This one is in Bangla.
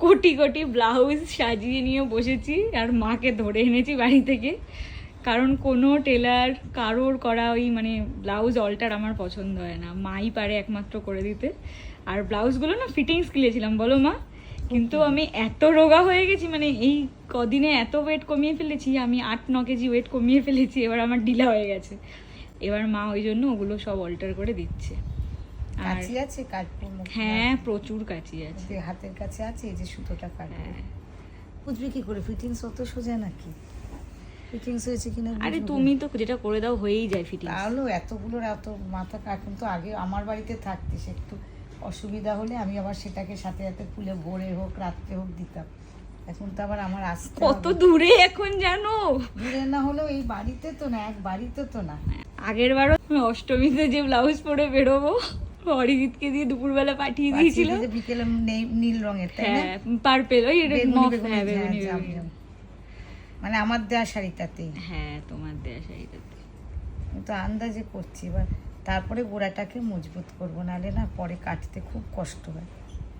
কোটি কোটি ব্লাউজ সাজিয়ে নিয়ে বসেছি আর মাকে ধরে এনেছি বাড়ি থেকে, কারণ কোনো টেলার কারোর করা ওই মানে ব্লাউজ অল্টার আমার পছন্দ হয় না, মাই পারে একমাত্র করে দিতে। আর ব্লাউজগুলো না ফিটিংস কিনেছিলাম বলো মা, কিন্তু আমি এত রোগা হয়ে গেছি, মানে এই কদিনে এত ওয়েট কমিয়ে ফেলেছি, আমি 8-9 কেজি ওয়েট কমিয়ে ফেলেছি, এবার আমার ঢিলা হয়ে গেছে। এবার মা ওই জন্য ওগুলো সব অল্টার করে দিচ্ছে। আর কাঁচি আছে কাটবো? হ্যাঁ, প্রচুর কাঁচি আছে হাতের কাছে আছে, এই যে সুতোটা কাটবো। হ্যাঁ। বুঝবি কি করে ফিটিংস অত সোজা নাকি? ফিটিংস হয়েছে কিনা আরে বুঝবো তুমি কি? তো যেটা করে দাও হয়েই যায় ফিটিং। তাহলে এতগুলোর এত মাথা, এখন তো আগে আমার বাড়িতে থাকতিস, একটু অসুবিধা হলে আমি আবার সেটাকে সাথে সাথে খুলে ভোরে হোক রাত্রে হোক দিতাম। এখন তো আবার আমার আসতে কত হবে। দূরে এখন জানো? দূরে না হলেও এই বাড়িতে তো না, এক বাড়িতে তো না। আগের বারও তুমি অষ্টমীতে যে ব্লাউজ পরে বেরোবো, অরিজিৎকে দিয়ে দুপুরবেলা পাঠিয়ে দিয়েছিল। পাঠিয়ে দিয়ে বিকেলে নীল রঙের, তাই না? হ্যাঁ, পার্পেল, ওই বেগুনি মফ, বেগুনি, হ্যাঁ হ্যাঁ, বেগুনি জাম বেগুনি। জাম। মানে আমার দেওয়া শাড়িটাতেই। হ্যাঁ, তোমার দেয়া শাড়িটাতে। আমি তো আন্দাজে করছি, এবার তারপরে গোড়াটাকে মজবুত করবো, নাহলে না পরে কাটতে খুব কষ্ট হয়।